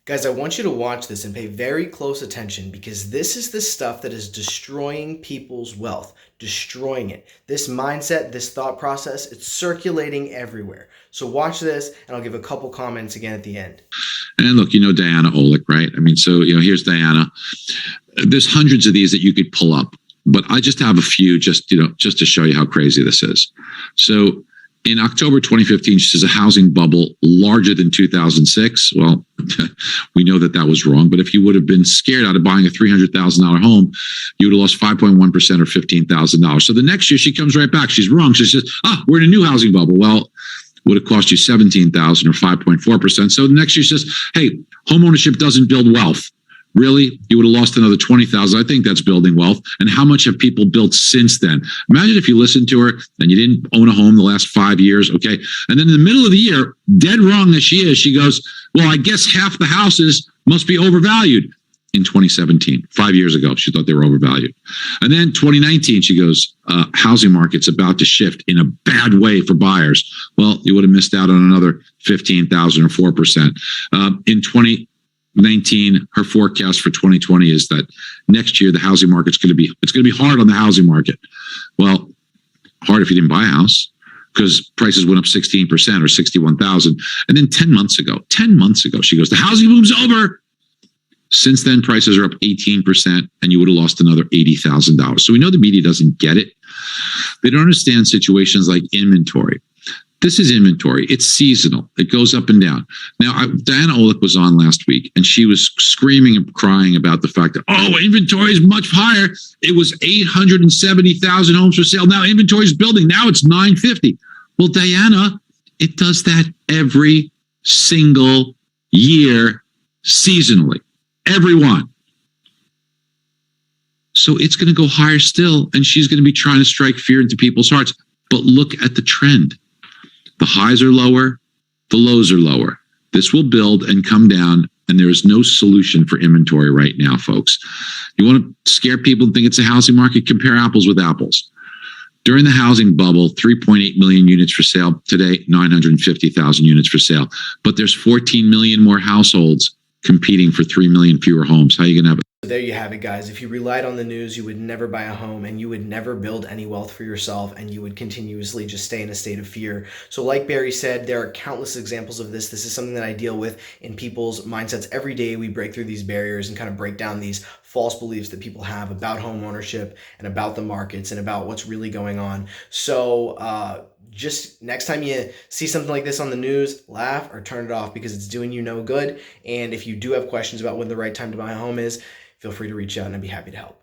Guys, I want you to watch this and pay very close attention because this is the stuff that is destroying people's wealth, destroying it. This mindset, this thought process, it's circulating everywhere. So watch this and I'll give a couple comments again at the end. And look, you know Diana Olick, right? I mean, so, here's Diana. There's hundreds of these that you could pull up, but I just have a few just to show you how crazy this is. So in October 2015, she says a housing bubble larger than 2006. Well, we know that was wrong. But if you would have been scared out of buying a $300,000 home, you would have lost 5.1% or $15,000. So the next year she comes right back. She's wrong. She says, we're in a new housing bubble. Well, would have cost you $17,000 or 5.4%. So the next year she says, hey, homeownership doesn't build wealth. Really? You would have lost another $20,000. I think that's building wealth. And how much have people built since then? Imagine if you listened to her and you didn't own a home the last 5 years, okay? And then in the middle of the year, dead wrong as she is, she goes, well, I guess half the houses must be overvalued. In 2017, 5 years ago, she thought they were overvalued. And then 2019, she goes, housing market's about to shift in a bad way for buyers. Well, you would have missed out on another 15,000 or 4%. In 2019, her forecast for 2020 is that next year the housing market's going to be hard on the housing market. Well, hard if you didn't buy a house because prices went up 16% or 61,000. And then 10 months ago, she goes, the housing boom's over. Since then, prices are up 18%, and you would have lost another $80,000. So we know the media doesn't get it. They don't understand situations like inventory. This is inventory. It's seasonal. It goes up and down. Now, Diana Olick was on last week, and she was screaming and crying about the fact that, inventory is much higher. It was 870,000 homes for sale. Now inventory is building. Now it's 950. Well, Diana, it does that every single year seasonally. Everyone. So it's going to go higher still, and she's going to be trying to strike fear into people's hearts. But look at the trend. The highs are lower, the lows are lower. This will build and come down, and there is no solution for inventory right now, folks. You want to scare people and think it's a housing market? Compare apples with apples. During the housing bubble, 3.8 million units for sale. Today, 950,000 units for sale. But there's 14 million more households competing for 3 million fewer homes. How are you going to have it? There you have it, guys. If you relied on the news, you would never buy a home and you would never build any wealth for yourself, and you would continuously just stay in a state of fear. So like Barry said, there are countless examples of this. This is something that I deal with in people's mindsets every day. We break through these barriers and kind of break down these false beliefs that people have about home ownership and about the markets and about what's really going on. So just next time you see something like this on the news, laugh or turn it off because it's doing you no good. And if you do have questions about when the right time to buy a home is, feel free to reach out and I'd be happy to help.